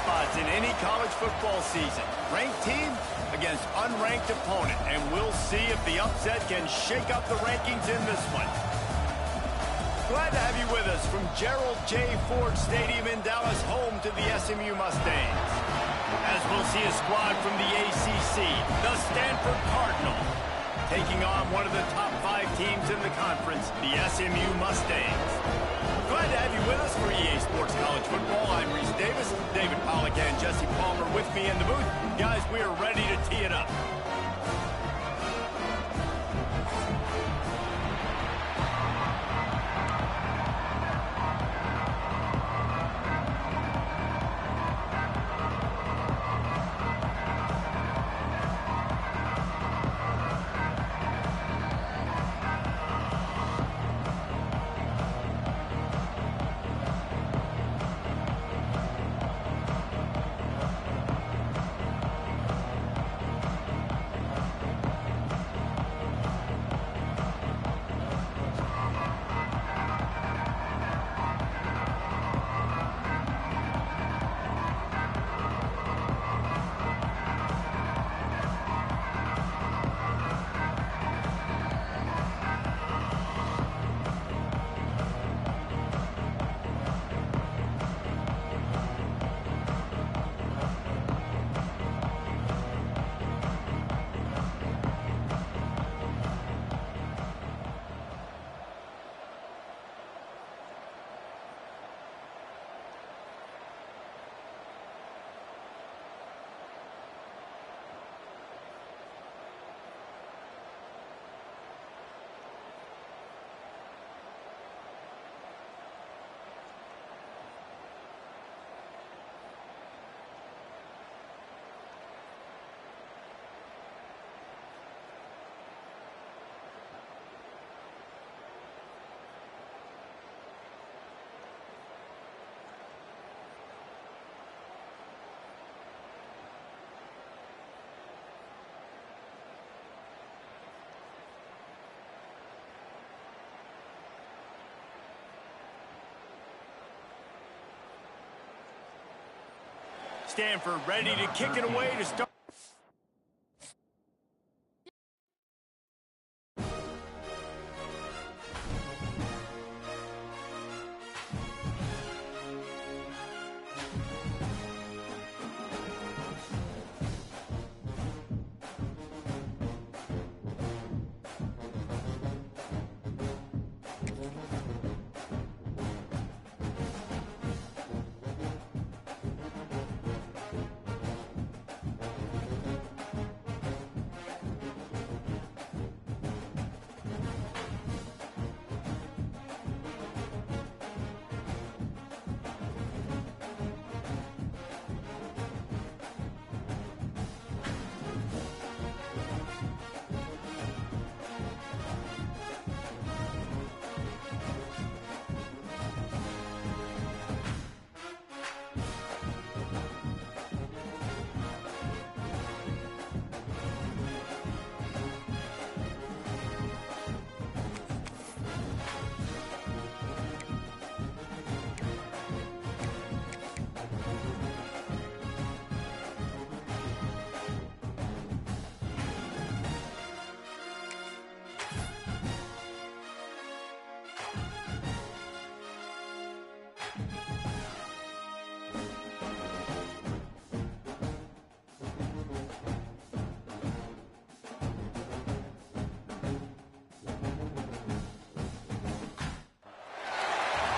spots in any college football season. Ranked team against unranked opponent, and we'll see if the upset can shake up the rankings in this one. Glad to have you with us from Gerald J. Ford Stadium in Dallas, home to the SMU Mustangs. As we'll see a squad from the ACC, the Stanford Cardinal, taking on one of the top 5 teams in the conference, the SMU Mustangs. Glad to have you with us for EA Sports College Football. I'm Reese Davis, David Pollack and Jesse Palmer with me in the booth. Guys, we are ready to tee it up. Stanford ready to kick it away to start.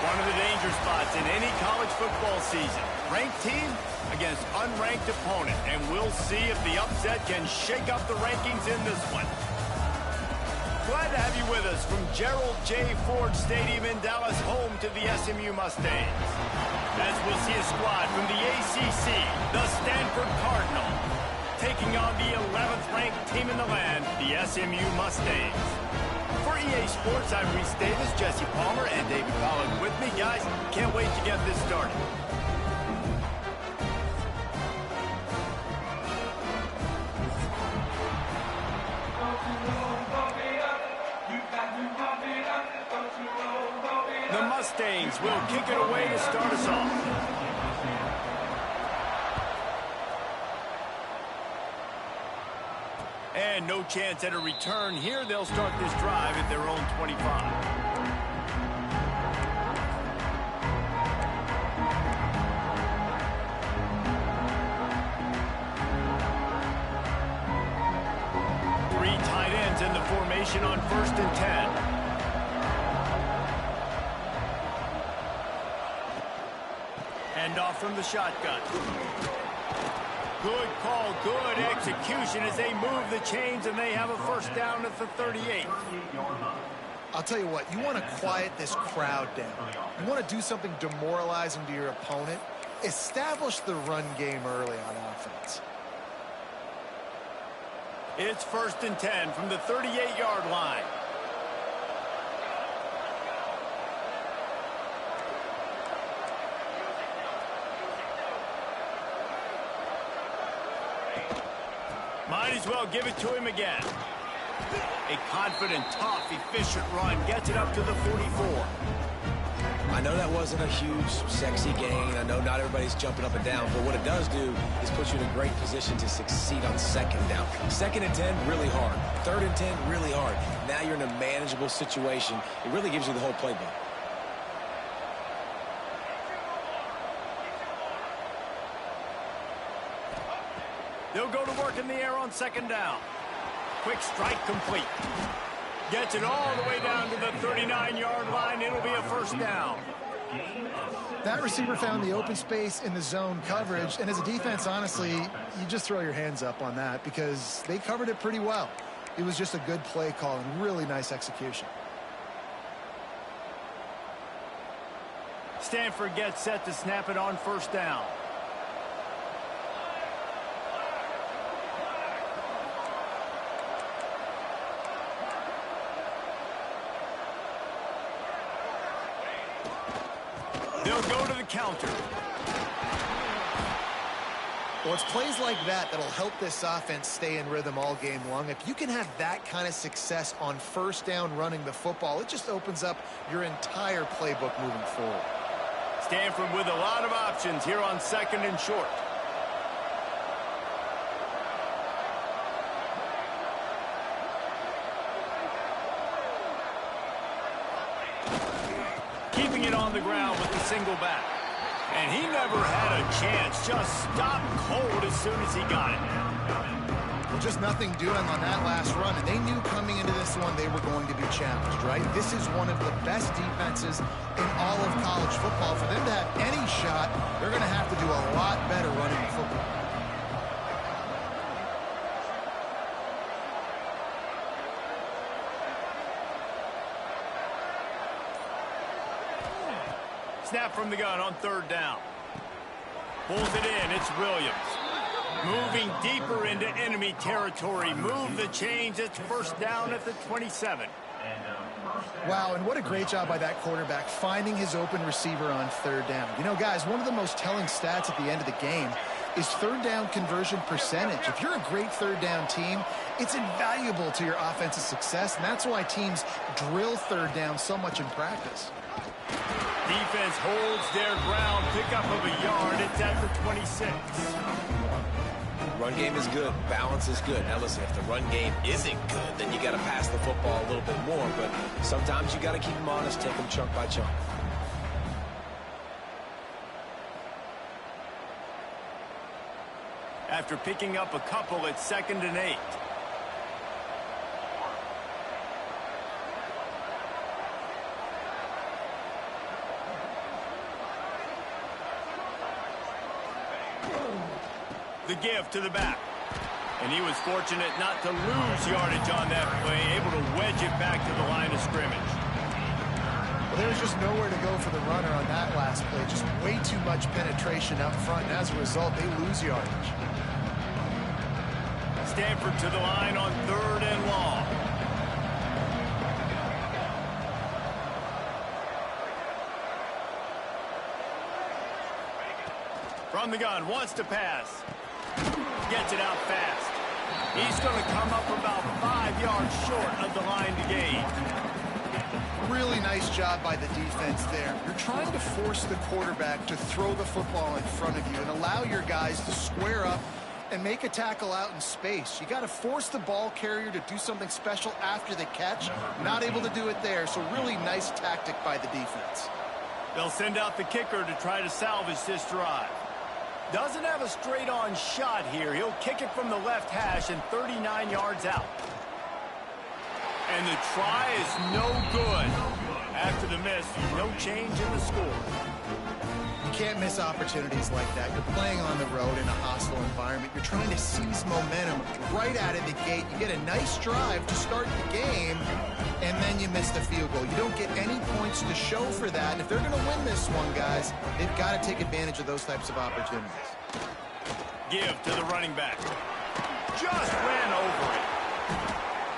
One of the danger spots in any college football season. Ranked team against unranked opponent. And we'll see if the upset can shake up the rankings in this one. Glad to have you with us from Gerald J. Ford Stadium in Dallas, home to the SMU Mustangs. As we'll see a squad from the ACC, the Stanford Cardinal, taking on the 11th ranked team in the land, the SMU Mustangs. For EA Sports, I'm Reese Davis, Jesse Palmer, and David Pollack with me. Guys, can't wait to get this started. The Mustangs will kick it away to start us off. And no chance at a return here. They'll start this drive at their own 25. In the formation on 1st and 10. Hand off from the shotgun. Good call, good execution as they move the chains, and they have a first down at the 38. I'll tell you what, you want to quiet this crowd down. You want to do something demoralizing to your opponent. Establish the run game early on offense. It's 1st and 10 from the 38-yard line. Might as well give it to him again. A confident, tough, efficient run gets it up to the 44. I know that wasn't a huge, sexy gain. I know not everybody's jumping up and down, but what it does do is put you in a great position to succeed on 2nd down. 2nd and 10, really hard. 3rd and 10, really hard. Now you're in a manageable situation. It really gives you the whole playbook. They'll go to work in the air on 2nd down. Quick strike complete. Gets it all the way down to the 39-yard line. It'll be a first down. That receiver found the open space in the zone coverage, and as a defense, honestly, you just throw your hands up on that because they covered it pretty well. It was just a good play call and really nice execution. Stanford gets set to snap it on 1st down. They'll go to the counter. Well, it's plays like that that'll help this offense stay in rhythm all game long. If you can have that kind of success on 1st down running the football, it just opens up your entire playbook moving forward. Stanford with a lot of options here on 2nd and short. Keeping it on the ground with the single back. And he never had a chance. Just stopped cold as soon as he got it. Well, just nothing doing on that last run. And they knew coming into this one they were going to be challenged, right? This is one of the best defenses in all of college football. For them to have any shot, they're going to have to do a lot better running the football. Snap from the gun on 3rd down. Pulls it in. It's Williams. Moving deeper into enemy territory. Move the chains. It's 1st down at the 27. Wow, and what a great job by that quarterback finding his open receiver on 3rd down. You know, guys, one of the most telling stats at the end of the game is 3rd down conversion percentage. If you're a great 3rd down team, it's invaluable to your offensive success, and that's why teams drill 3rd down so much in practice. Defense holds their ground. Pickup of a yard. It's at the 26. Run game is good. Balance is good. Now listen, if the run game isn't good, then you got to pass the football a little bit more. But sometimes you got to keep them honest, take them chunk by chunk. After picking up a couple at 2nd and 8. The give to the back. And he was fortunate not to lose yardage on that play, able to wedge it back to the line of scrimmage. Well, there was just nowhere to go for the runner on that last play. Just way too much penetration up front, and as a result, they lose yardage. Stanford to the line on 3rd and long. From the gun, wants to pass. Gets it out fast. He's going to come up about 5 yards short of the line to gain. Really nice job by the defense there. You're trying to force the quarterback to throw the football in front of you and allow your guys to square up and make a tackle out in space. You got to force the ball carrier to do something special after the catch. Not able to do it there, so really nice tactic by the defense. They'll send out the kicker to try to salvage this drive. Doesn't have a straight-on shot here. He'll kick it from the left hash and 39 yards out. And the try is no good. After the miss, no change in the score. You can't miss opportunities like that. You're playing on the road in a hostile environment. You're trying to seize momentum right out of the gate. You get a nice drive to start the game, and then you miss the field goal. You don't get any points to show for that. And if they're going to win this one, guys, they've got to take advantage of those types of opportunities. Give to the running back. Just ran over it.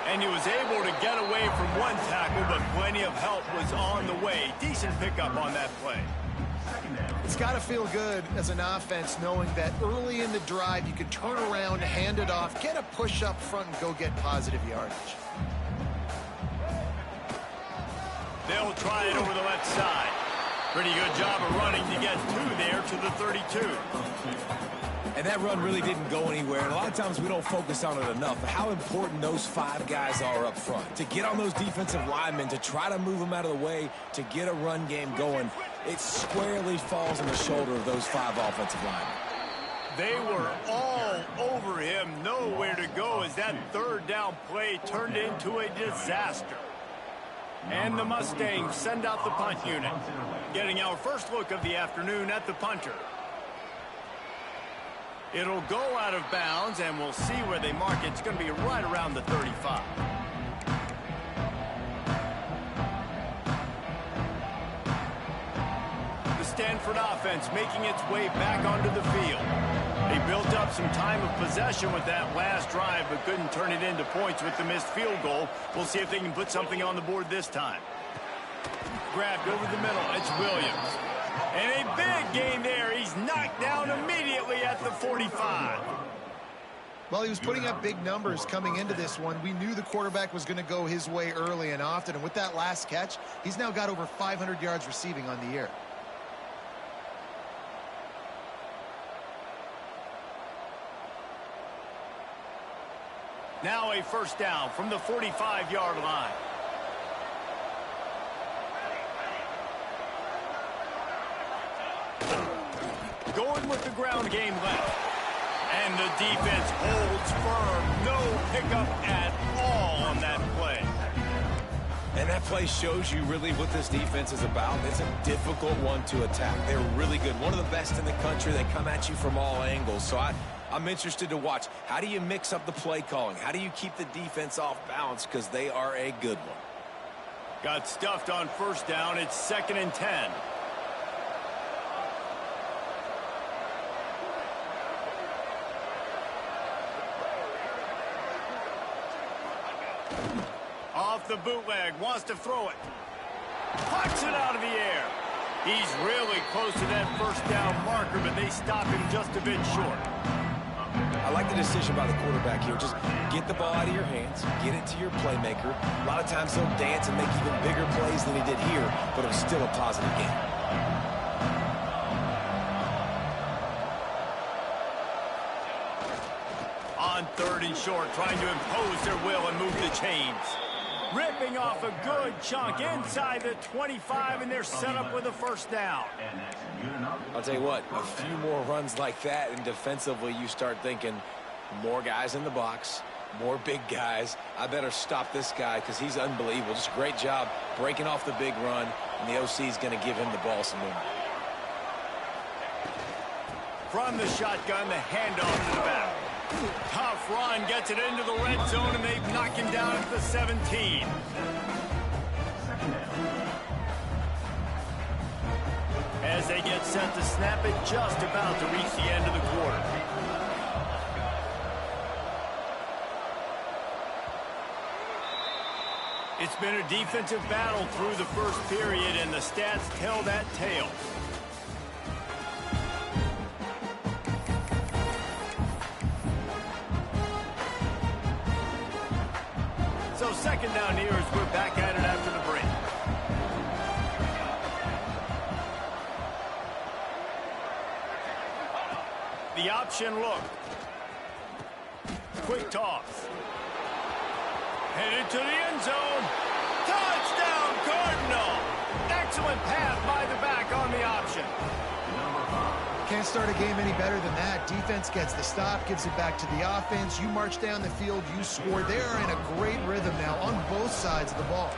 And he was able to get away from one tackle, but plenty of help was on the way. Decent pickup on that play. It's got to feel good as an offense knowing that early in the drive you can turn around, hand it off, get a push up front, and go get positive yardage. They'll try it over the left side. Pretty good job of running to get through there to the 32. And that run really didn't go anywhere. And a lot of times we don't focus on it enough. How important those 5 guys are up front. To get on those defensive linemen, to try to move them out of the way, to get a run game going, it squarely falls on the shoulder of those 5 offensive linemen. They were all over him. Nowhere to go as that third down play turned into a disaster. And the Mustangs send out the punt unit. Getting our first look of the afternoon at the punter. It'll go out of bounds, and we'll see where they mark it. It's going to be right around the 35. The Stanford offense making its way back onto the field. They built up some time of possession with that last drive, but couldn't turn it into points with the missed field goal. We'll see if they can put something on the board this time. Grabbed over the middle. It's Williams. And a big gain there. He's knocked down immediately at the 45. Well, he was putting up big numbers coming into this one. We knew the quarterback was going to go his way early and often. And with that last catch, he's now got over 500 yards receiving on the year. Now a first down from the 45-yard line. Going with the ground game left. And the defense holds firm. No pickup at all on that play. And that play shows you really what this defense is about. It's a difficult one to attack. They're really good. One of the best in the country. They come at you from all angles. So I'm interested to watch. How do you mix up the play calling? How do you keep the defense off balance? Because they are a good one. Got stuffed on first down. It's 2nd and 10. Off the bootleg, wants to throw it. Pucks it out of the air. He's really close to that first down marker, but they stop him just a bit short. I like the decision by the quarterback here. Just get the ball out of your hands, get it to your playmaker. A lot of times he'll dance and make even bigger plays than he did here, but it was still a positive game. On 3rd and short, trying to impose their will and move the chains. Ripping off a good chunk inside the 25, and they're set up with a first down. I'll tell you what, a few more runs like that, and defensively you start thinking more guys in the box, more big guys. I better stop this guy because he's unbelievable. Just a great job breaking off the big run, and the OC is going to give him the ball some more. From the shotgun, the handoff to the back. Tough run, gets it into the red zone, and they knock him down at the 17. As they get set to snap it, just about to reach the end of the quarter. It's been a defensive battle through the first period, and the stats tell that tale. So 2nd down here as we're back at it after the break. The option look. quick toss. Headed to the end zone. Touchdown, Cardinal. Excellent pass by the back on the option. Can't start a game any better than that. Defense gets the stop, gives it back to the offense. You march down the field, you score. They are in a great rhythm now on both sides of the ball.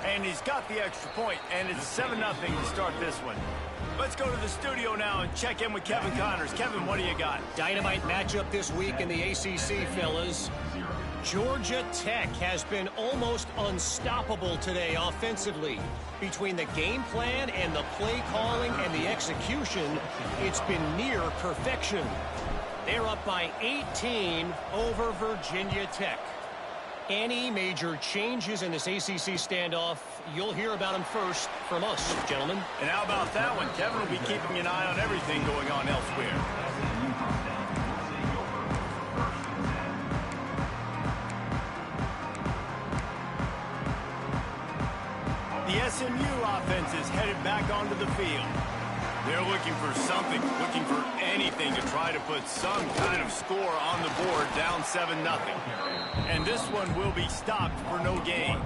And he's got the extra point, and it's 7-0 to start this one. Let's go to the studio now and check in with Kevin Connors. Kevin, what do you got? Dynamite matchup this week in the ACC, fellas. Georgia Tech has been almost unstoppable today offensively. Between the game plan and the play calling and the execution, it's been near perfection. They're up by 18 over Virginia Tech. Any major changes in this ACC standoff, you'll hear about them first from us, gentlemen. And how about that one? Kevin will be keeping an eye on everything going on elsewhere. The SMU offense is headed back onto the field. They're looking for something, looking for anything to try to put some kind of score on the board, down 7-0. And this one will be stopped for no gain.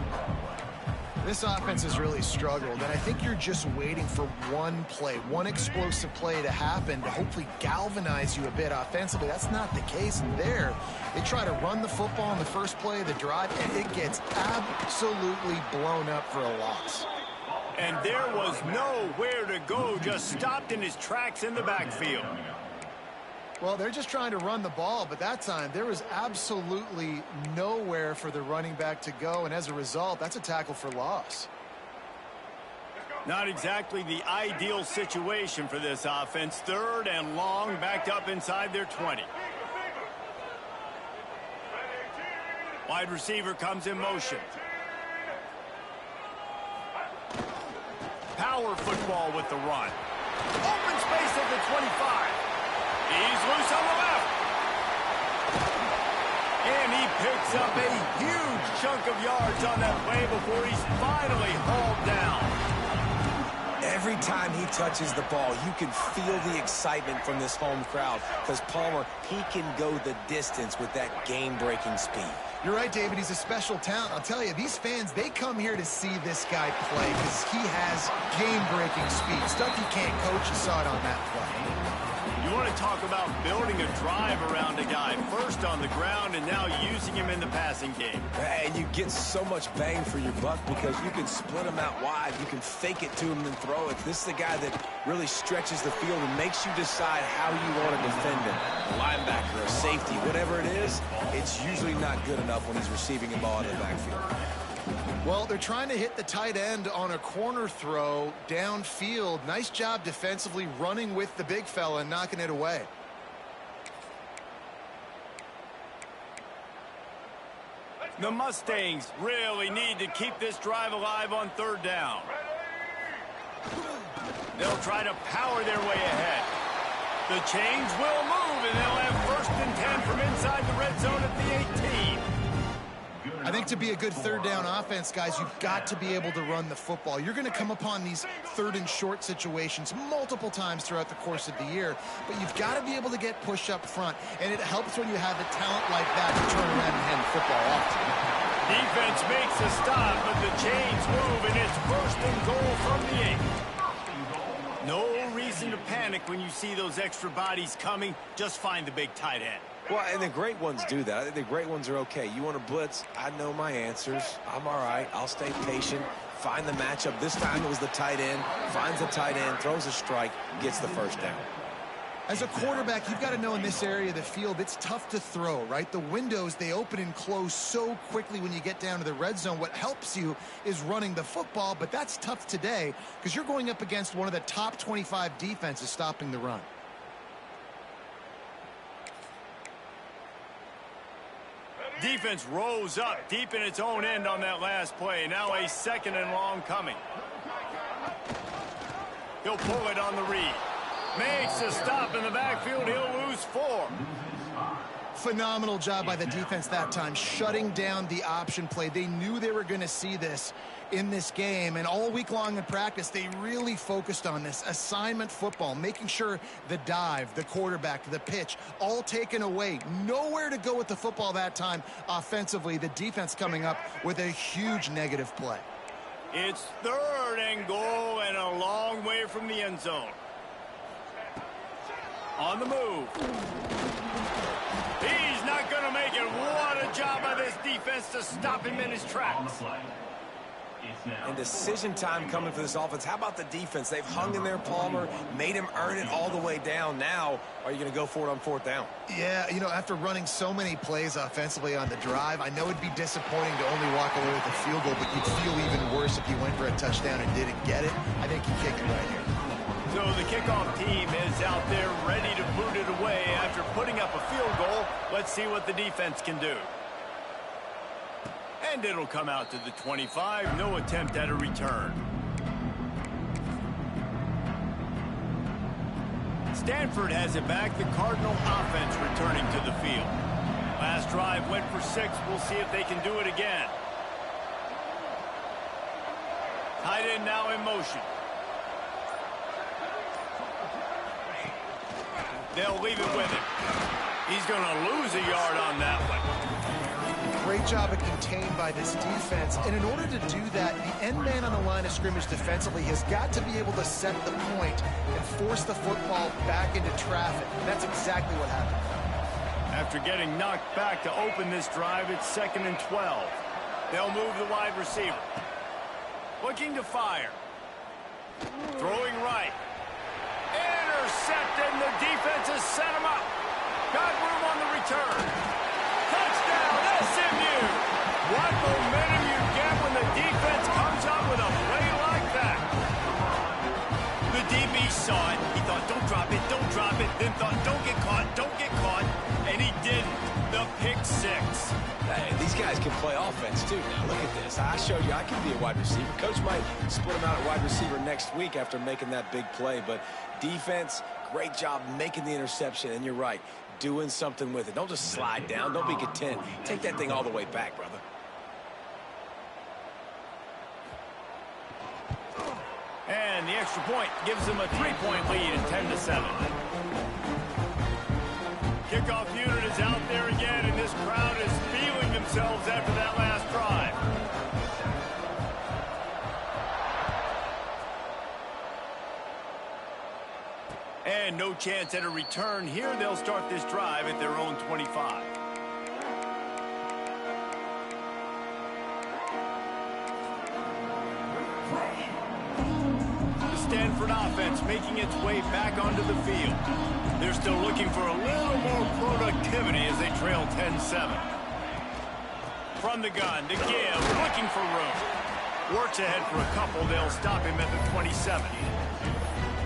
This offense has really struggled, and I think you're just waiting for one play, one explosive play to happen to hopefully galvanize you a bit offensively. That's not the case. And there, they try to run the football in the first play of the drive, and it gets absolutely blown up for a loss. And there was nowhere to go, just stopped in his tracks in the backfield. Well, they're just trying to run the ball, but that time there was absolutely nowhere for the running back to go, and as a result, that's a tackle for loss. Not exactly the ideal situation for this offense. 3rd and long, backed up inside their 20. Wide receiver comes in motion. Power football with the run. Open space at the 25. He's loose on the left. And he picks up a huge chunk of yards on that play before he's finally hauled down. Every time he touches the ball, you can feel the excitement from this home crowd because Palmer, he can go the distance with that game-breaking speed. You're right, David. He's a special talent. I'll tell you, these fans, they come here to see this guy play because he has game-breaking speed. Stuff you can't coach. You saw it on that play. You want to talk about building a drive around a guy, first on the ground and now using him in the passing game. And you get so much bang for your buck because you can split him out wide. You can fake it to him and throw it. This is the guy that really stretches the field and makes you decide how you want to defend him. A linebacker, a safety, whatever it is, it's usually not good enough when he's receiving the ball in the backfield. Well, they're trying to hit the tight end on a corner throw downfield. Nice job defensively running with the big fella and knocking it away. The Mustangs really need to keep this drive alive on 3rd down. They'll try to power their way ahead. The chains will move, and they'll have 1st and 10 from inside the red zone at the 18. I think to be a good 3rd down offense, guys, you've got to be able to run the football. You're going to come upon these 3rd and short situations multiple times throughout the course of the year, but you've got to be able to get push up front, and it helps when you have a talent like that to turn around and hand the football off. Defense makes a stop, but the chains move, and it's 1st and goal from the 8. No reason to panic when you see those extra bodies coming. Just find the big tight end. Well, and the great ones do that. I think the great ones are okay. You want to blitz? I know my answers. I'm all right. I'll stay patient. Find the matchup. This time it was the tight end. Finds the tight end, throws a strike, gets the 1st down. As a quarterback, you've got to know in this area of the field, it's tough to throw, right? The windows, they open and close so quickly when you get down to the red zone. What helps you is running the football, but that's tough today because you're going up against one of the top 25 defenses stopping the run. Defense rose up deep in its own end on that last play. Now a 2nd and long coming. He'll pull it on the read. Makes a stop in the backfield. He'll lose 4. Phenomenal job by the defense that time, shutting down the option play. They knew they were going to see this in this game, and all week long in practice, they really focused on this assignment football, making sure the dive, the quarterback, the pitch, all taken away. Nowhere to go with the football that time offensively. The defense coming up with a huge negative play. It's 3rd and goal and a long way from the end zone. On the move. He's not going to make it. What a job by this defense to stop him in his tracks. And decision time coming for this offense. How about the defense? They've hung in there, Palmer, made him earn it all the way down. Now, are you going to go for it on 4th down? Yeah, you know, after running so many plays offensively on the drive, I know it'd be disappointing to only walk away with a field goal, but you'd feel even worse if you went for a touchdown and didn't get it. I think you kicked it right here. So the kickoff team is out there ready to boot it away after putting up a field goal. Let's see what the defense can do. And it'll come out to the 25. No attempt at a return. Stanford has it back. The Cardinal offense returning to the field. Last drive went for 6. We'll see if they can do it again. Tight end now in motion. They'll leave it with him. He's going to lose a yard on that one. Great job of contained by this defense. And in order to do that, the end man on the line of scrimmage defensively has got to be able to set the point and force the football back into traffic. And that's exactly what happened. After getting knocked back to open this drive, it's 2nd and 12. They'll move the wide receiver. Looking to fire. Throwing right. Intercepted, and the defense has set him up. Got room on the return. Touchdown, SMU. What momentum you get when the defense comes up with a play like that. The DB saw it. He thought, don't drop it, don't drop it. Then thought, don't get caught, and he didn't. The pick 6. Hey, these guys can play offense, too. Now, look at this. I showed you I can be a wide receiver. Coach might split him out at wide receiver next week after making that big play. But defense, great job making the interception. And you're right, doing something with it. Don't just slide down. Don't be content. Take that thing all the way back, brother. And the extra point gives them a 3-point lead at 10-7. Kickoff unit is out there again, and this crowd is feeling themselves after that last drive. And no chance at a return here. They'll start this drive at their own 25. The Stanford offense making its way back onto the field. They're still looking for a little more productivity as they trail 10-7. From the gun to give, looking for room. Works ahead for a couple. They'll stop him at the 27.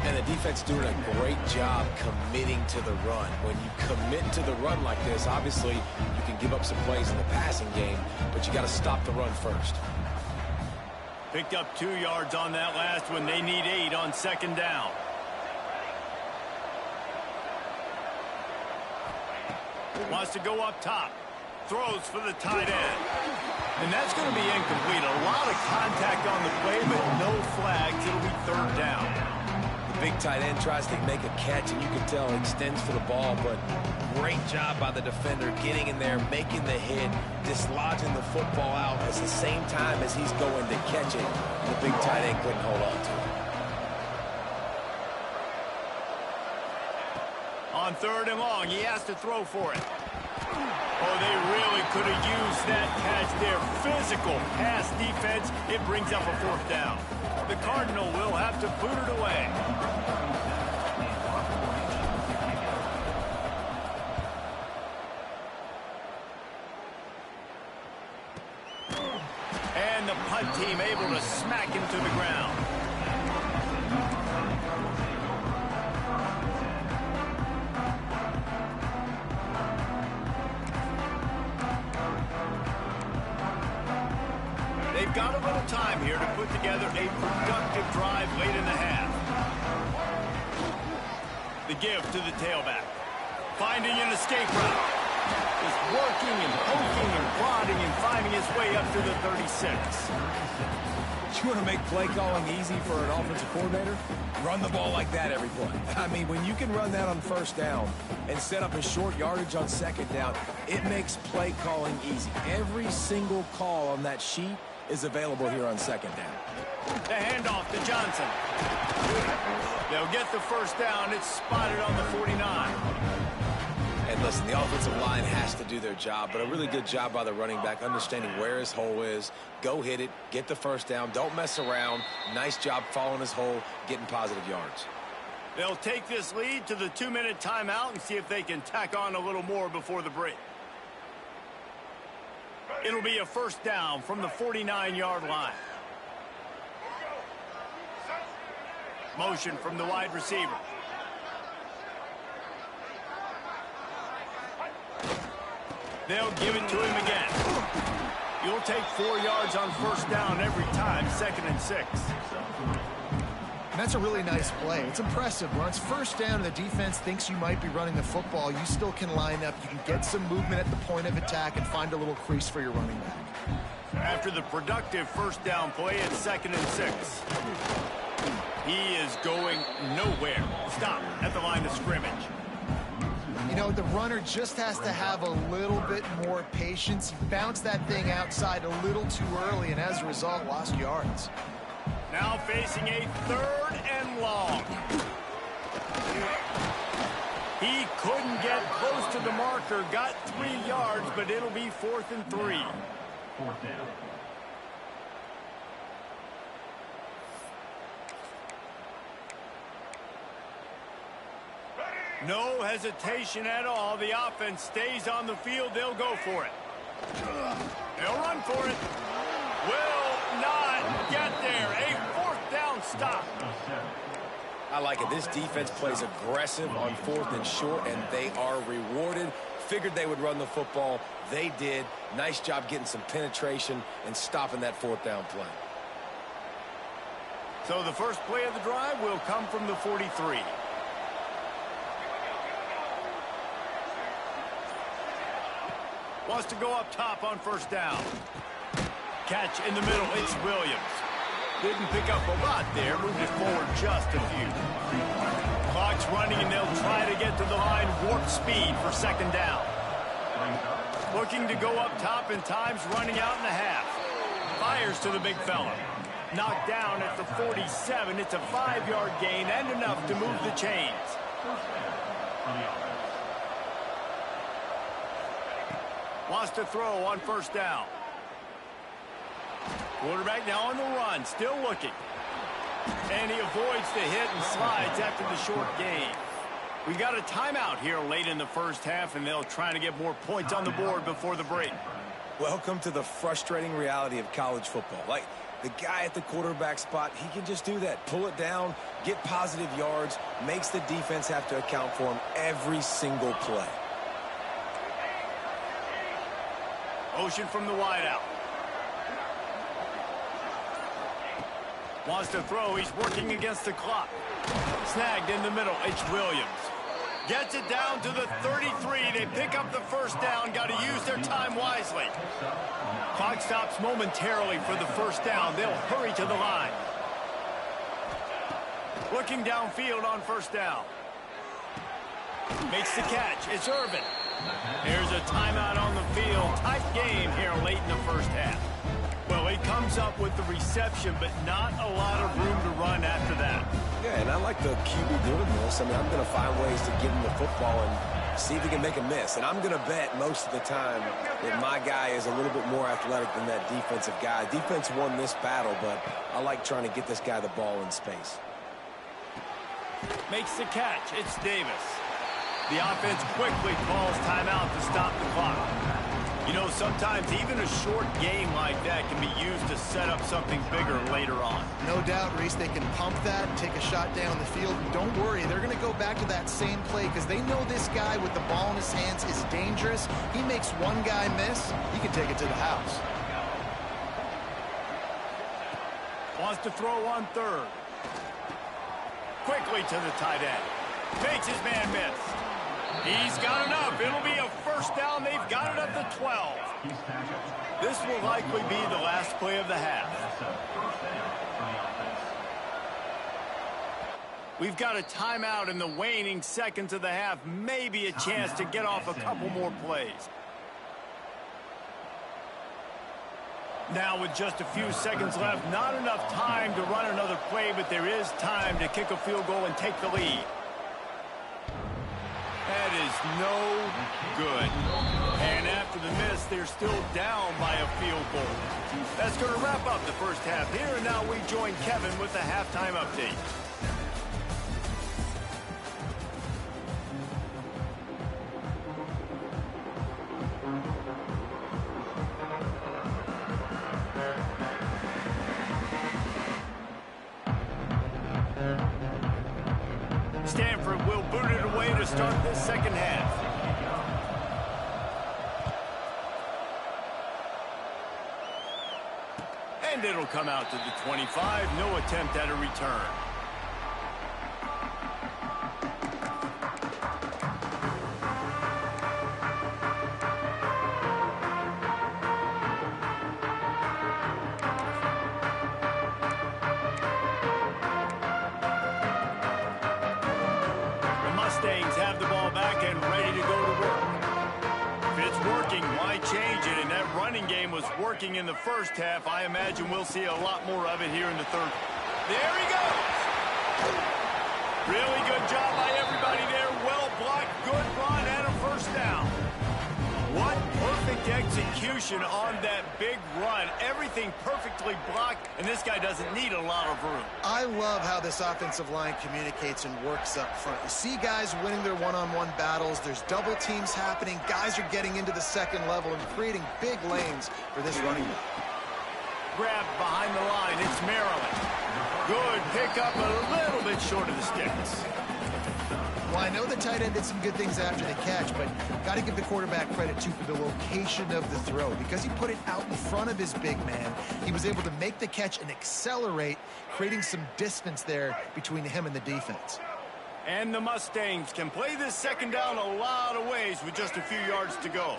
And the defense doing a great job committing to the run. When you commit to the run like this, obviously you can give up some plays in the passing game, but you got to stop the run first. Picked up 2 yards on that last one. They need 8 on 2nd down. Wants to go up top. Throws for the tight end. And that's going to be incomplete. A lot of contact on the play, but no flags. It'll be 3rd down. The big tight end tries to make a catch, and you can tell extends for the ball, but great job by the defender getting in there, making the hit, dislodging the football out at the same time as he's going to catch it. The big tight end couldn't hold on to it. On 3rd and long, he has to throw for it. Oh, they really could have used that catch there. Physical pass defense. It brings up a 4th down. The Cardinal will have to boot it away. And the punt team able to smack him to the ground. They've got a little time here to put together a productive drive late in the half. The give to the tailback. Finding an escape route. Just working and poking and prodding and finding his way up to the 36. You want to make play calling easy for an offensive coordinator? Run the ball like that every play. I mean, when you can run that on first down and set up a short yardage on second down, it makes play calling easy. Every single call on that sheet is available here on second down. The handoff to Johnson. They'll get the first down. It's spotted on the 49. And listen, the offensive line has to do their job, but a really good job by the running back understanding where his hole is. Go hit it, get the first down, don't mess around. Nice job following his hole, getting positive yards. They'll take this lead to the 2-minute timeout and see if they can tack on a little more before the break. It'll be a first down from the 49-yard line. Motion from the wide receiver. They'll give it to him again. You'll take 4 yards on first down every time, 2nd and 6. And that's a really nice play. It's impressive. When it's first down and the defense thinks you might be running the football, you still can line up. You can get some movement at the point of attack and find a little crease for your running back. After the productive first down play, it's 2nd and 6. He is going nowhere. Stop at the line of scrimmage. You know, the runner just has to have a little bit more patience. He bounced that thing outside a little too early, and as a result, lost yards. Now facing a 3rd and long. He couldn't get close to the marker, got 3 yards, but it'll be 4th and 3. 4th down. No hesitation at all. The offense stays on the field. They'll go for it. They'll run for it. Will not get there. A 4th down stop. I like it. This defense plays aggressive on 4th and short, and they are rewarded. Figured they would run the football. They did. Nice job getting some penetration and stopping that 4th down play. So the first play of the drive will come from the 43. Wants to go up top on first down. Catch in the middle. It's Williams. Didn't pick up a lot there. Moved it forward just a few. Clock's running, and they'll try to get to the line. Warp speed for 2nd down. Looking to go up top, and time's running out in the half. Fires to the big fella. Knocked down at the 47. It's a 5-yard gain and enough to move the chains. Wants to throw on first down. Quarterback now on the run, still looking. And he avoids the hit and slides after the short gain. We got a timeout here late in the first half, and they'll try to get more points on the board before the break. Welcome to the frustrating reality of college football. Like, the guy at the quarterback spot, he can just do that. Pull it down, get positive yards, makes the defense have to account for him every single play. Motion from the wideout. Wants to throw. He's working against the clock. Snagged in the middle. It's Williams. Gets it down to the 33. They pick up the first down. Got to use their time wisely. Clock stops momentarily for the first down. They'll hurry to the line. Looking downfield on first down. Makes the catch. It's Irvin. There's a timeout on the field. Tight game here late in the first half. Well, he comes up with the reception, but not a lot of room to run after that. Yeah, and I like the QB doing this. I mean, I'm going to find ways to give him the football and see if he can make a miss. And I'm going to bet most of the time that my guy is a little bit more athletic than that defensive guy. Defense won this battle, but I like trying to get this guy the ball in space. Makes the catch. It's Davis. The offense quickly calls timeout to stop the clock. You know, sometimes even a short game like that can be used to set up something bigger later on. No doubt, Reese, they can pump that, take a shot down the field. Don't worry, they're going to go back to that same play because they know this guy with the ball in his hands is dangerous. He makes one guy miss, he can take it to the house. Wants to throw on third. Quickly to the tight end. Makes his man miss. He's got enough. It'll be a first down. They've got it up to 12. This will likely be the last play of the half. We've got a timeout in the waning seconds of the half. Maybe a chance to get off a couple more plays. Now with just a few seconds left, not enough time to run another play, but there is time to kick a field goal and take the lead. That is no good. And after the miss, they're still down by a field goal. That's going to wrap up the first half here, and now we join Kevin with the halftime update. Stanford will boot it away to start this second half. And it'll come out to the 25. No attempt at a return. Mustangs have the ball back and ready to go to work. If it's working, why change it? And that running game was working in the first half. I imagine we'll see a lot more of it here in the third. There he goes. Really good job by everybody there. Well blocked, good run, and a first down. What perfect execution on that big run. Everything perfectly blocked, and this guy doesn't need a lot of room. I love how this offensive line communicates and works up front. You see guys winning their one-on-one battles. There's double teams happening. Guys are getting into the second level and creating big lanes for this running back. Grab behind the line. It's Maryland. Good pickup, a little bit short of the sticks. Well, I know the tight end did some good things after the catch, but got to give the quarterback credit, too, for the location of the throw. Because he put it out in front of his big man, he was able to make the catch and accelerate, creating some distance there between him and the defense. And the Mustangs can play this second down a lot of ways with just a few yards to go.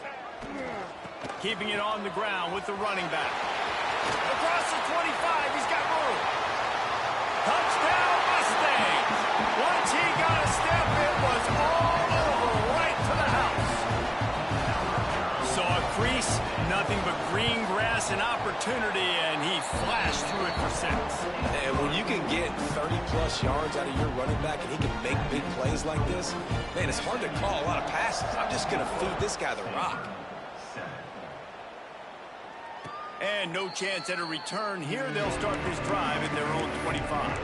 Keeping it on the ground with the running back. Across the 25, he's got room. Touchdown, Mustangs! Once he got a step, it was all over right to the house. Saw a crease, nothing but green grass and opportunity, and he flashed through it for 6. And when you can get 30-plus yards out of your running back and he can make big plays like this, man, it's hard to call a lot of passes. I'm just going to feed this guy the rock. And no chance at a return. Here they'll start this drive at their own 25.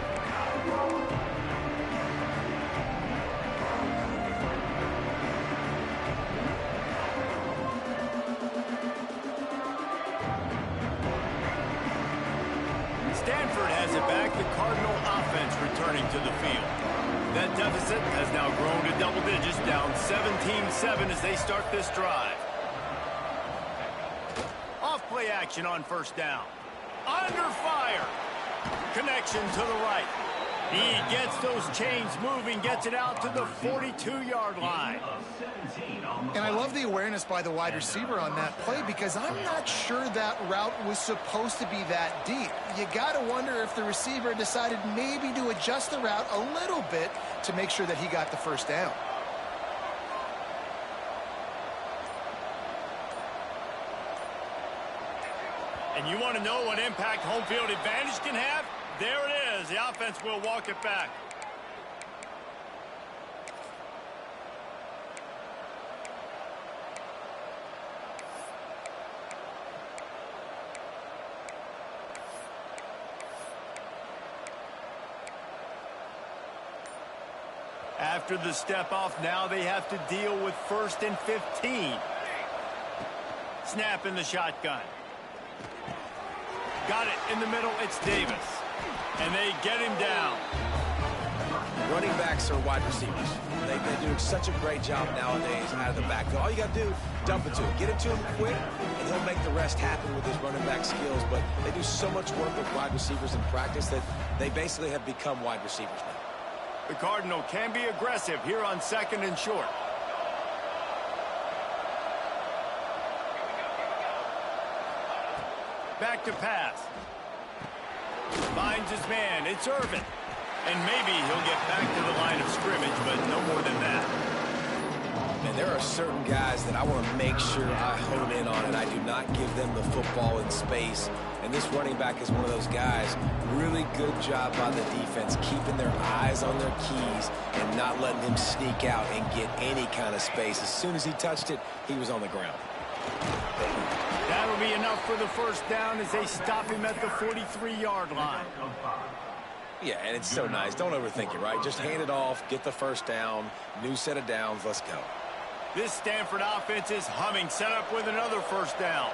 Stanford has it back. The Cardinal offense returning to the field. That deficit has now grown to double digits, down 17-7 as they start this drive. Off-play action on first down. Under fire. Connection to the right. He gets those chains moving, gets it out to the 42-yard line. And I love the awareness by the wide receiver on that play because I'm not sure that route was supposed to be that deep. You got to wonder if the receiver decided maybe to adjust the route a little bit to make sure that he got the first down. And you want to know what impact home field advantage can have? There it is. The offense will walk it back. After the step off, now they have to deal with 1st and 15. Snap in the shotgun. Got it in the middle. It's Davis. And they get him down. Running backs are wide receivers. They're doing such a great job nowadays out of the backfield. All you got to do, dump it to him. Get it to him quick, and he'll make the rest happen with his running back skills. But they do so much work with wide receivers in practice that they basically have become wide receivers now. The Cardinal can be aggressive here on 2nd and short. Back to pass. Finds his man. It's Irvin. And maybe he'll get back to the line of scrimmage, but no more than that. And there are certain guys that I want to make sure I hone in on, and I do not give them the football in space. And this running back is one of those guys. Really good job by the defense, keeping their eyes on their keys and not letting him sneak out and get any kind of space. As soon as he touched it, he was on the ground. That'll be enough for the first down as they stop him at the 43-yard line. Yeah, and it's so nice. Don't overthink it, right? Just hand it off, get the first down, new set of downs, let's go. This Stanford offense is humming, set up with another first down.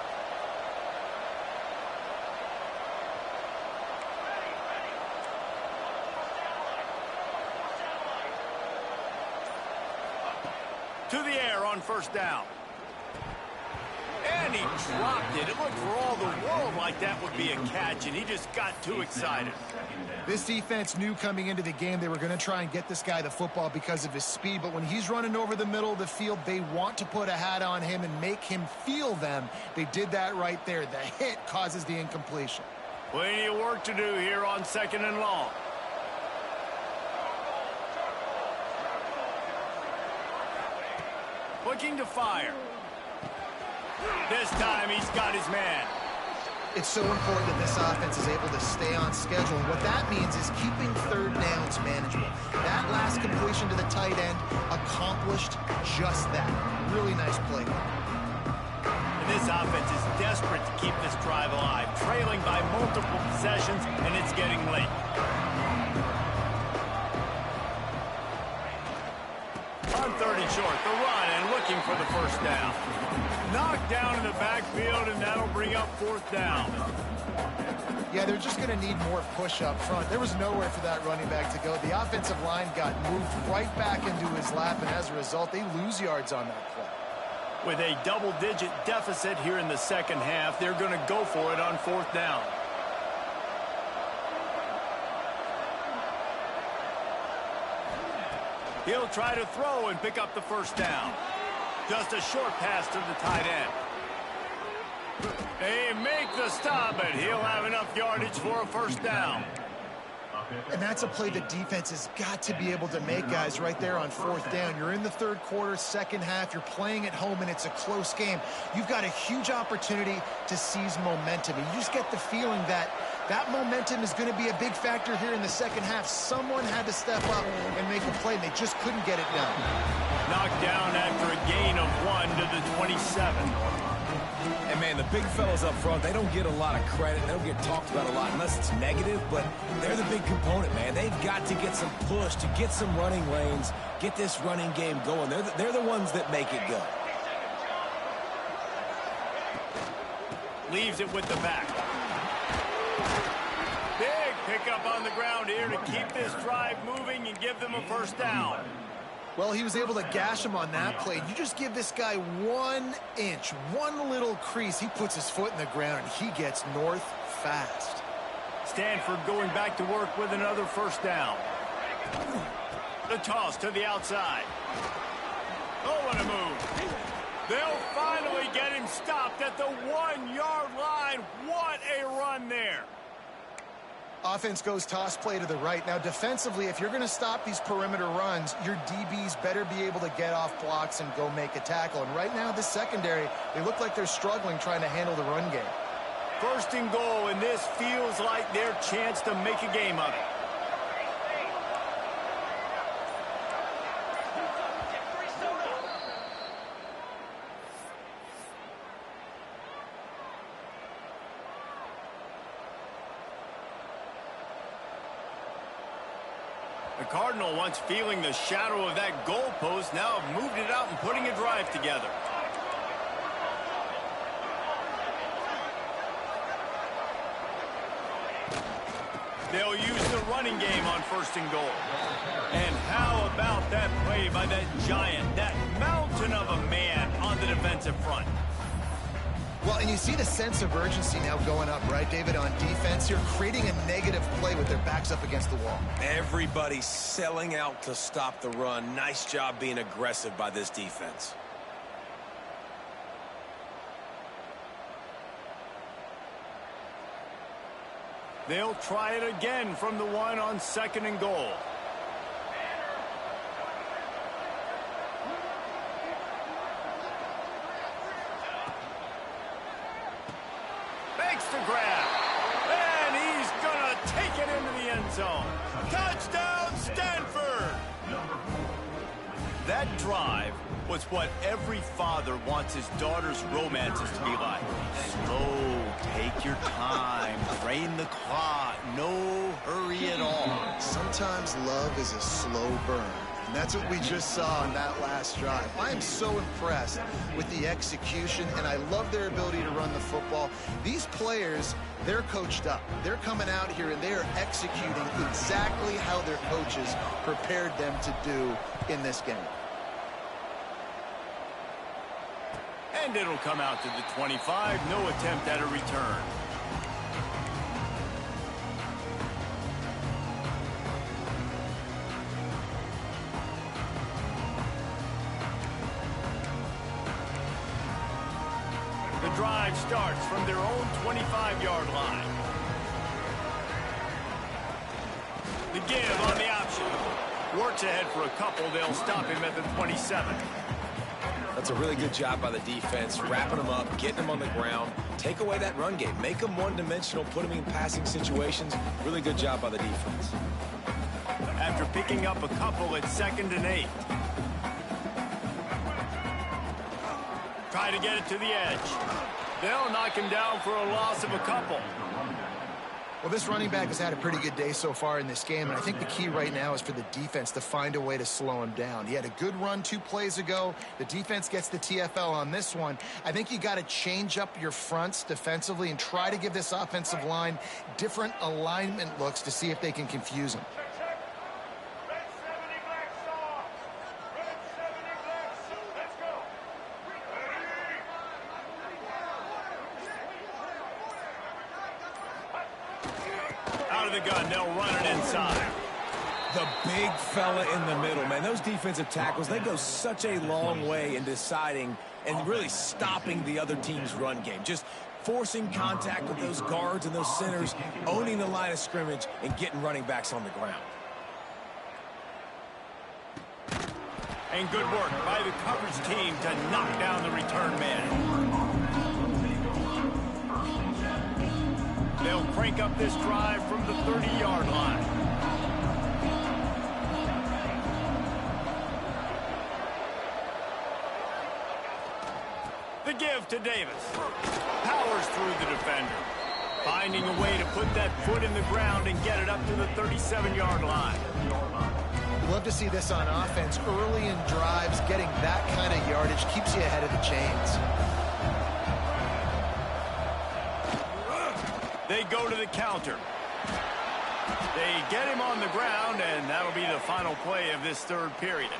To the air on first down. And he dropped it. It looked for all the world like that would be a catch, and he just got too excited. This defense knew coming into the game they were going to try and get this guy the football because of his speed, but when he's running over the middle of the field, they want to put a hat on him and make him feel them. They did that right there. The hit causes the incompletion. Plenty of work to do here on 2nd and long. Looking to fire. This time he's got his man. It's so important that this offense is able to stay on schedule. And what that means is keeping third downs manageable. That last completion to the tight end accomplished just that. Really nice play. And this offense is desperate to keep this drive alive, trailing by multiple possessions, and it's getting late. On 3rd and short, the run and looking for the first down. Knocked down in the backfield, and that'll bring up 4th down. Yeah, they're just going to need more push up front. There was nowhere for that running back to go. The offensive line got moved right back into his lap, and as a result, they lose yards on that play. With a double-digit deficit here in the second half, they're going to go for it on 4th down. He'll try to throw and pick up the first down. Just a short pass to the tight end. They make the stop, but he'll have enough yardage for a first down. And that's a play the defense has got to be able to make, guys, right there on 4th down. You're in the 3rd quarter, second half. You're playing at home, and it's a close game. You've got a huge opportunity to seize momentum. And you just get the feeling that that momentum is going to be a big factor here in the second half. Someone had to step up and make a play, and they just couldn't get it done. Knocked down after a gain of 1 to the 27. And, man, the big fellas up front, they don't get a lot of credit. They don't get talked about a lot unless it's negative, but they're the big component, man. They've got to get some push, to get some running lanes, get this running game going. They're the ones that make it go. Leaves it with the back. Big pickup on the ground here to keep this drive moving and give them a first down. Well, he was able to gash him on that play. You just give this guy 1 inch, one little crease. He puts his foot in the ground, and he gets north fast. Stanford going back to work with another first down. The toss to the outside. Oh, what a move. They'll finally get him stopped at the 1-yard line. What a run there. Offense goes toss play to the right. Now, defensively, if you're going to stop these perimeter runs, your DBs better be able to get off blocks and go make a tackle. And right now, the secondary, they look like they're struggling trying to handle the run game. 1st and goal, and this feels like their chance to make a game of it. The Cardinal, once feeling the shadow of that goalpost, now have moved it out and putting a drive together. They'll use the running game on 1st and goal. And how about that play by that giant, that mountain of a man on the defensive front? Well, and you see the sense of urgency now going up, right, David, on defense here, creating a negative play with their backs up against the wall. Everybody's selling out to stop the run. Nice job being aggressive by this defense. They'll try it again from the 1 on 2nd and goal. Makes the grab. And he's going to take it into the end zone. Touchdown, Stanford! That drive was what every father wants his daughter's romances to be like. Slow, take your time, drain the clock, no hurry at all. Sometimes love is a slow burn. And that's what we just saw on that last drive. I am so impressed with the execution, and I love their ability to run the football. These players, they're coached up. They're coming out here, and they are executing exactly how their coaches prepared them to do in this game. And it'll come out to the 25. No attempt at a return. The drive starts from their own 25-yard line. The give on the option. Works ahead for a couple. They'll stop him at the 27. That's a really good job by the defense, wrapping them up, getting them on the ground, take away that run game, make them one-dimensional, put them in passing situations. Really good job by the defense. After picking up a couple at 2nd and 8. Try to get it to the edge. They'll knock him down for a loss of a couple. Well, this running back has had a pretty good day so far in this game, and I think the key right now is for the defense to find a way to slow him down. He had a good run 2 plays ago. The defense gets the TFL on this one. I think you got to change up your fronts defensively and try to give this offensive line different alignment looks to see if they can confuse him. The gun, they'll run it inside. The big fella in the middle, man. Those defensive tackles, they go such a long way in deciding and really stopping the other team's run game. Just forcing contact with those guards and those centers, owning the line of scrimmage, and getting running backs on the ground. And good work by the coverage team to knock down the return man. They'll crank up this drive from the 30-yard line. The give to Davis. Powers through the defender. Finding a way to put that foot in the ground and get it up to the 37-yard line. Love to see this on offense. Early in drives, getting that kind of yardage keeps you ahead of the chains. They go to the counter. They get him on the ground, and that'll be the final play of this 3rd period.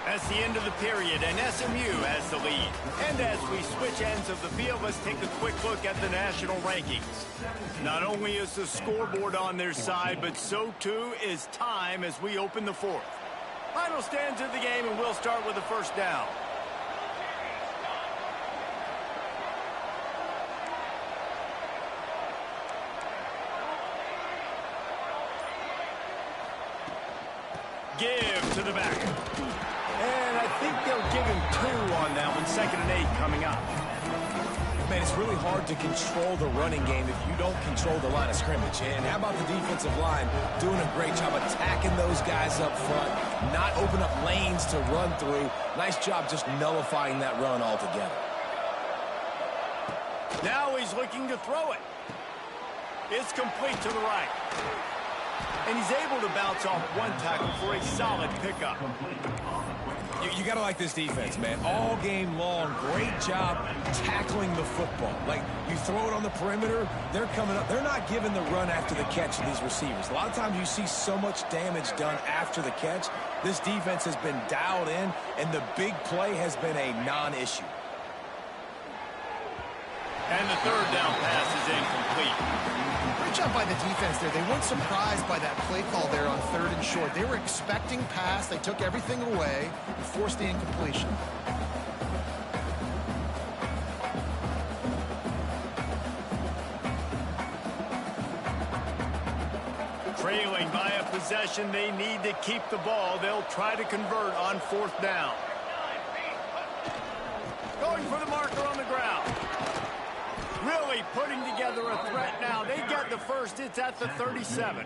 That's the end of the period, and SMU has the lead. And as we switch ends of the field, let's take a quick look at the national rankings. Not only is the scoreboard on their side, but so too is time as we open the 4th. Final stands of the game, and we'll start with the 1st down. Give to the back. And I think they'll give him 2 on that one. 2nd and 8 coming up. Man, it's really hard to control the running game if you don't control the line of scrimmage. And how about the defensive line doing a great job attacking those guys up front, not open up lanes to run through. Nice job just nullifying that run altogether. Now he's looking to throw it. It's complete to the right. And he's able to bounce off one tackle for a solid pickup. You got to like this defense, man. All game long, great job tackling the football. Like, you throw it on the perimeter, they're coming up. They're not giving the run after the catch to these receivers. A lot of times you see so much damage done after the catch. This defense has been dialed in, and the big play has been a non-issue. And the 3rd down pass is incomplete. Great job by the defense there. They weren't surprised by that play call there on 3rd and short. They were expecting pass. They took everything away and forced the incompletion. Trailing by a possession, they need to keep the ball. They'll try to convert on 4th down. Going for the marker on the ground. Really putting together a threat now. They get the first. It's at the 37.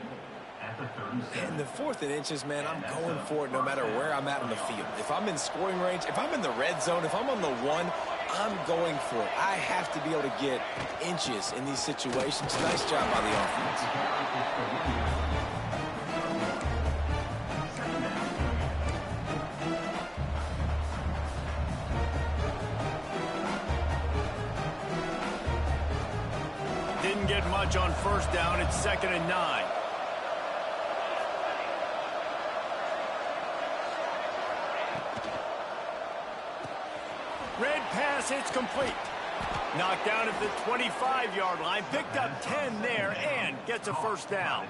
And the 4th and inches, man, I'm going for it no matter where I'm at on the field. If I'm in scoring range, if I'm in the red zone, if I'm on the 1, I'm going for it. I have to be able to get inches in these situations. Nice job by the offense. Didn't get much on 1st down. It's 2nd and 9. Red pass, it's complete. Knocked down at the 25-yard line. Picked up 10 there and gets a 1st down.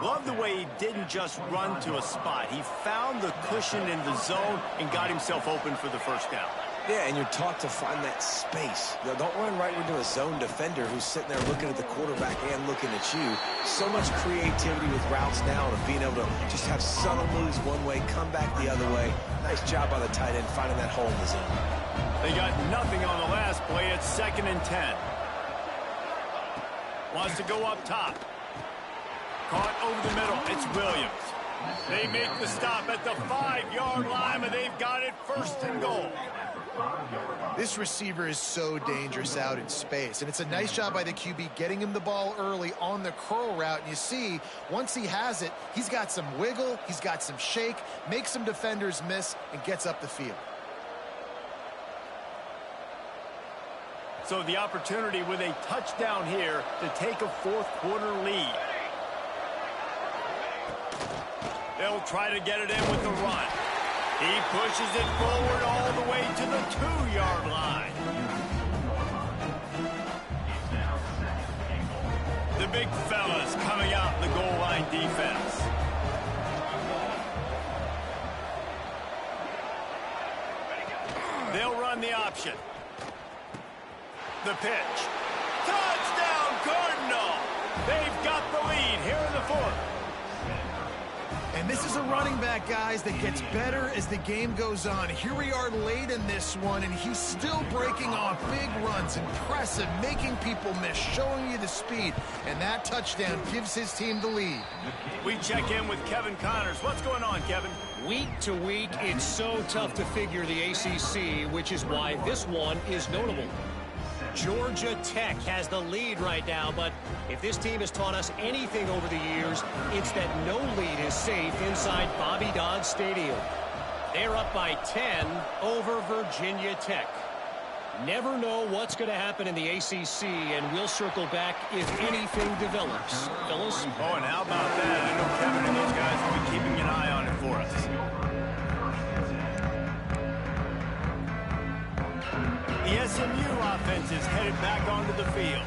Love the way he didn't just run to a spot. He found the cushion in the zone and got himself open for the 1st down. Yeah, and you're taught to find that space. You know, don't run right into a zone defender who's sitting there looking at the quarterback and looking at you. So much creativity with routes now and being able to just have subtle moves one way, come back the other way. Nice job by the tight end finding that hole in the zone. They got nothing on the last play. It's 2nd and 10. Wants to go up top. Caught over the middle. It's Williams. They make the stop at the 5-yard line, but they've got it 1st and goal. This receiver is so dangerous out in space, and it's a nice job by the QB getting him the ball early on the curl route. And you see, once he has it, he's got some wiggle, he's got some shake, makes some defenders miss, and gets up the field. So the opportunity with a touchdown here to take a 4th quarter lead. They'll try to get it in with the run. He pushes it forward all the way to the 2-yard line. The big fellas coming out in the goal line defense. They'll run the option. The pitch. Touchdown, Cardinal! They've got the lead here in the 4th. And this is a running back, guys, that gets better as the game goes on. Here we are late in this one, and he's still breaking off big runs, impressive, making people miss, showing you the speed. And that touchdown gives his team the lead. We check in with Kevin Connors. What's going on, Kevin? Week to week, it's so tough to figure the ACC, which is why this one is notable. Georgia Tech has the lead right now, but if this team has taught us anything over the years, it's that no lead is safe inside Bobby Dodd Stadium. They're up by 10 over Virginia Tech. Never know what's going to happen in the ACC, and we'll circle back if anything develops. Fellas? Oh, and how about that? I know Kevin and those guys will be keeping an eye on it for us. The SMU offense is headed back onto the field.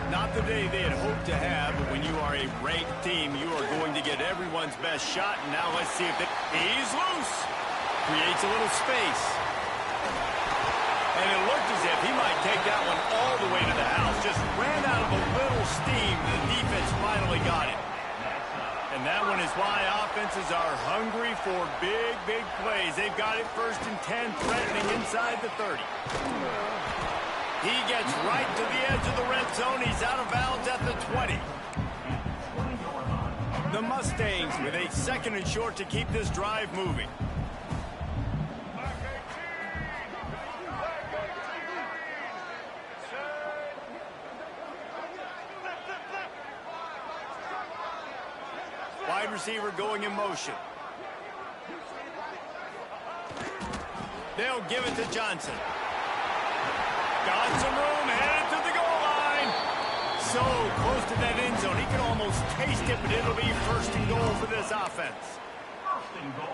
Not the day they had hoped to have, but when you are a ranked team, you are going to get everyone's best shot. And now let's see if he's loose. Creates a little space. And it looked as if he might take that one all the way to the house. Just ran out of a little steam. The defense finally got it. And that one is why offenses are hungry for big, big plays. They've got it 1st and 10, threatening inside the 30. He gets right to the edge of the red zone. He's out of bounds at the 20. The Mustangs with a 2nd and short to keep this drive moving. Wide receiver going in motion. They'll give it to Johnson. Got some room, headed to the goal line. So close to that end zone. He can almost taste it, but it'll be 1st and goal for this offense.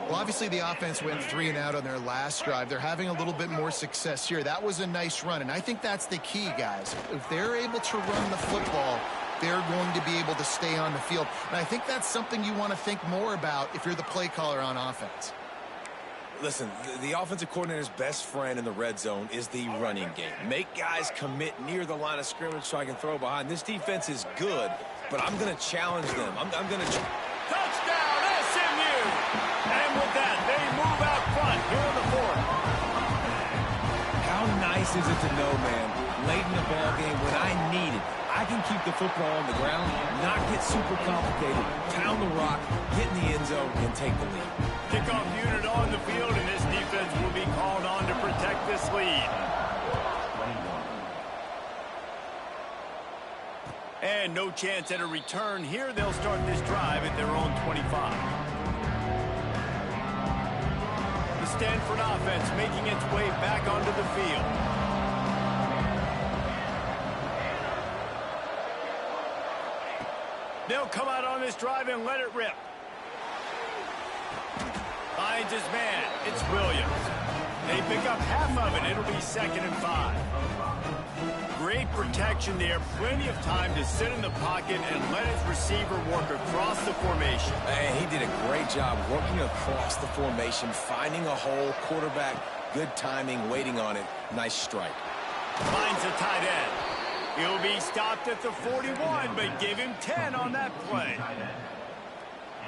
Well, obviously the offense went 3 and out on their last drive. They're having a little bit more success here. That was a nice run, and I think that's the key, guys. If they're able to run the football, they're going to be able to stay on the field. And I think that's something you want to think more about if you're the play caller on offense. Listen, the offensive coordinator's best friend in the red zone is the running game. Make guys commit near the line of scrimmage so I can throw behind. This defense is good but I'm going to challenge them. I'm going to... Touchdown, SMU! And with that, they move out front here in the fourth. How nice is it to know, man, late in the ball game when I need it, I can keep the football on the ground, not get super complicated, pound the rock, get in the end zone, and take the lead. Kickoff unit on the field, and this defense will be called on to protect this lead. And no chance at a return here. They'll start this drive at their own 25. The Stanford offense making its way back onto the field. They'll come out on this drive and let it rip. Finds his man. It's Williams. They pick up half of it. It'll be 2nd and 5. Great protection there. Plenty of time to sit in the pocket and let his receiver work across the formation. And he did a great job working across the formation, finding a hole, quarterback, good timing, waiting on it. Nice strike. Finds a tight end. He'll be stopped at the 41, but give him 10 on that play.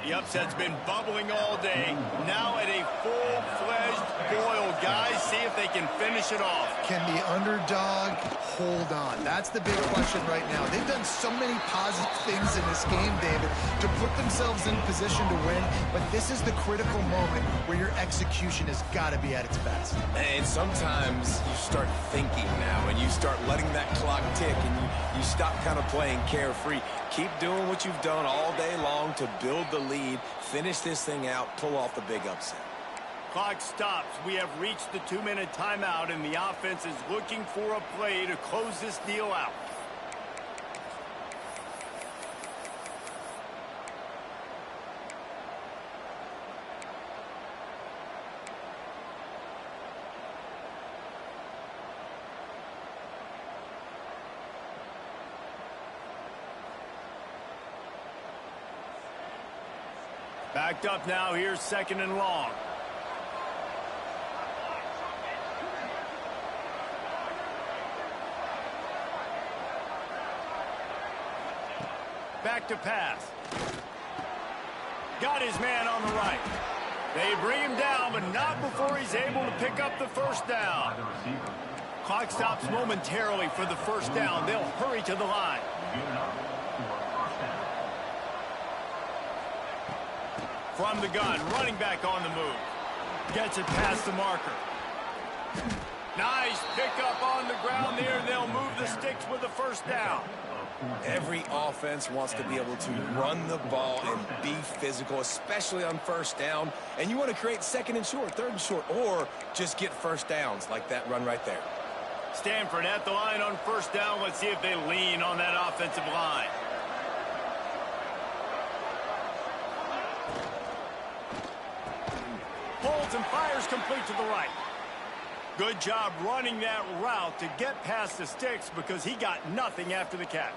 The upset's been bubbling all day. Now at a full-fledged boil. Guys, see if they can finish it off. Can the underdog hold on? That's the big question right now. They've done so many positive things in this game, David, to put themselves in position to win, but this is the critical moment where your execution has got to be at its best. And sometimes you start thinking now, and you start letting that clock tick, and you stop kind of playing carefree. Keep doing what you've done all day long to build the lead, finish this thing out, pull off the big upset. Clock stops. We have reached the 2-minute timeout, and the offense is looking for a play to close this deal out. Backed up now. Here's 2nd and long. Back to pass. Got his man on the right. They bring him down, but not before he's able to pick up the first down. Clock stops momentarily for the first down. They'll hurry to the line. From the gun, running back on the move. Gets it past the marker. Nice pickup on the ground there. They'll move the sticks with the first down. Every offense wants to be able to run the ball and be physical, especially on first down. And you want to create 2nd and short, 3rd and short, or just get first downs like that run right there. Stanford at the line on first down. Let's see if they lean on that offensive line. Holds and fires complete to the right. Good job running that route to get past the sticks because he got nothing after the catch.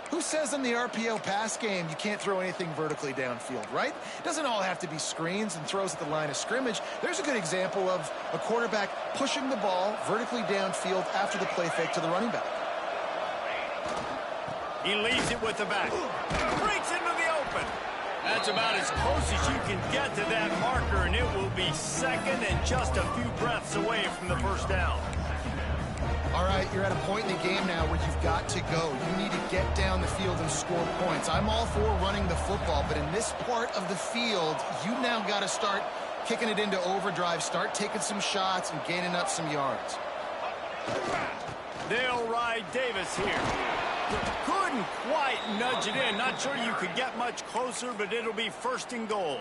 Who says in the RPO pass game you can't throw anything vertically downfield, right? It doesn't all have to be screens and throws at the line of scrimmage. There's a good example of a quarterback pushing the ball vertically downfield after the play fake to the running back. He leaves it with the back. Breaks into the open. That's about as close as you can get to that marker, and it will be 2nd and just a few breaths away from the first down. All right, you're at a point in the game now where you've got to go. You need to get down the field and score points. I'm all for running the football, but in this part of the field, you now got to start kicking it into overdrive, start taking some shots and gaining up some yards. They'll ride Davis here. Couldn't quite nudge it in. Not sure you could get much closer, but it'll be 1st and goal.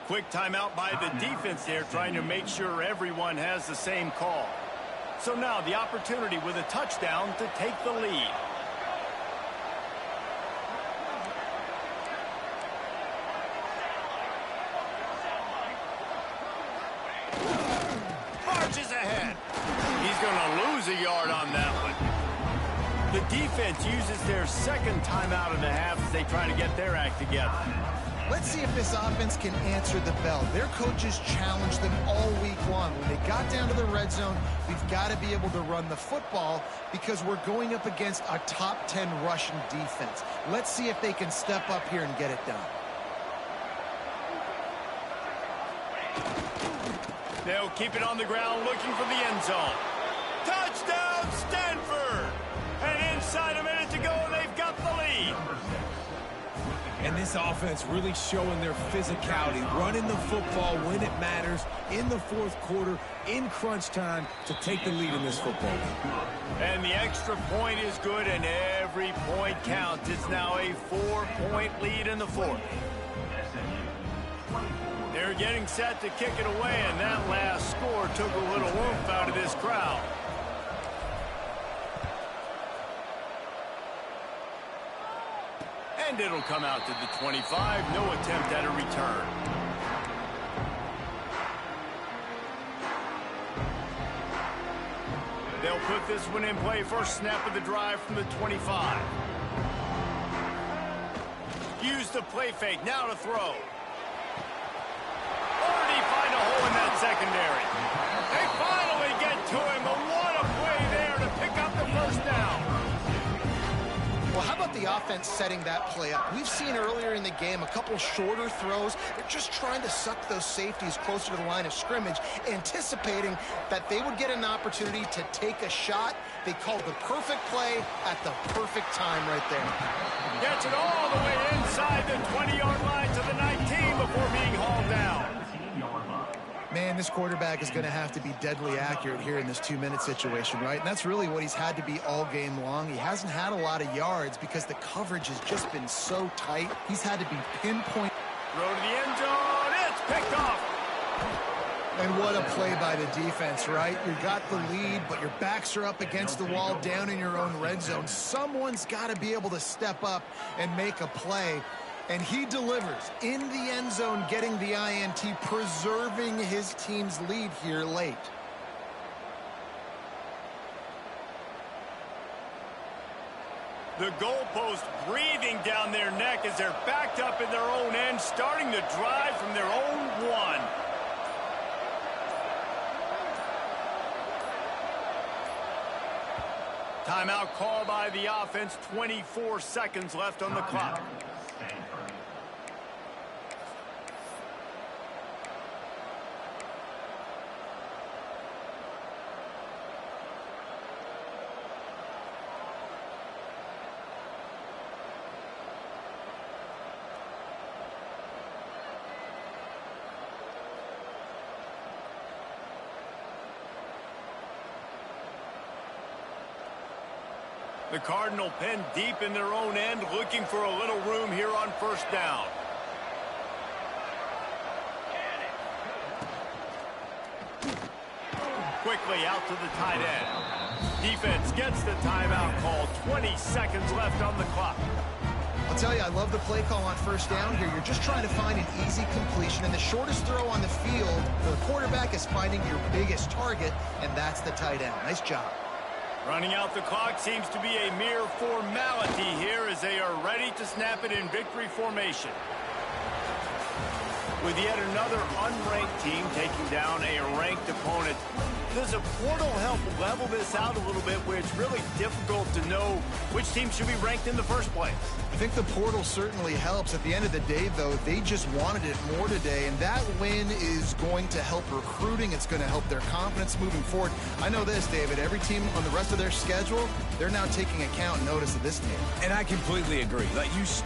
Quick timeout by the defense there, trying to make sure everyone has the same call. So now the opportunity with a touchdown to take the lead. Marches ahead. He's going to lose a yard on that one. The defense uses their 2nd timeout of the half as they try to get their act together. Let's see if this offense can answer the bell. Their coaches challenged them all week long. When they got down to the red zone, we've got to be able to run the football because we're going up against a top 10 rushing defense. Let's see if they can step up here and get it done. They'll keep it on the ground looking for the end zone. Touchdown, Stanford! And inside a minute to go, they've got the lead. And this offense really showing their physicality, running the football when it matters, in the fourth quarter, in crunch time, to take the lead in this football game. And the extra point is good, and every point counts. It's now a 4-point lead in the fourth. They're getting set to kick it away, and that last score took a little oomph out of this crowd. And it'll come out to the 25. No attempt at a return. They'll put this one in play. First snap of the drive from the 25. Use the play fake. Now to throw. Already find a hole in that secondary. They finally get to him. But what a play there to pick up the first down. Well, how about the offense setting that play up? We've seen earlier in the game a couple shorter throws. They're just trying to suck those safeties closer to the line of scrimmage, anticipating that they would get an opportunity to take a shot. They called the perfect play at the perfect time right there. Gets it all the way inside the 20-yard line to the 19 before being hauled down. Man, this quarterback is going to have to be deadly accurate here in this 2-minute situation, right? And that's really what he's had to be all game long. He hasn't had a lot of yards because the coverage has just been so tight. He's had to be pinpoint. Throw to the end zone. It's picked off. And what a play by the defense, right? You got the lead, but your backs are up against the wall down in your own red zone. Someone's got to be able to step up and make a play. And he delivers in the end zone, getting the INT, preserving his team's lead here late. The goalpost breathing down their neck as they're backed up in their own end, starting the drive from their own one. Timeout called by the offense, 24 seconds left on the clock. The Cardinal pen deep in their own end, looking for a little room here on first down. Quickly out to the tight end. Defense gets the timeout call. 20 seconds left on the clock. I'll tell you, I love the play call on first down here. You're just trying to find an easy completion, and the shortest throw on the field, the quarterback is finding your biggest target, and that's the tight end. Nice job. Running out the clock seems to be a mere formality here as they are ready to snap it in victory formation. With yet another unranked team taking down a ranked opponent, does a portal help level this out a little bit where it's really difficult to know which team should be ranked in the first place? I think the portal certainly helps. At the end of the day, though, they just wanted it more today, and that win is going to help recruiting. It's going to help their confidence moving forward. I know this, David, every team on the rest of their schedule, they're now taking account and notice of this team. And I completely agree. Like, you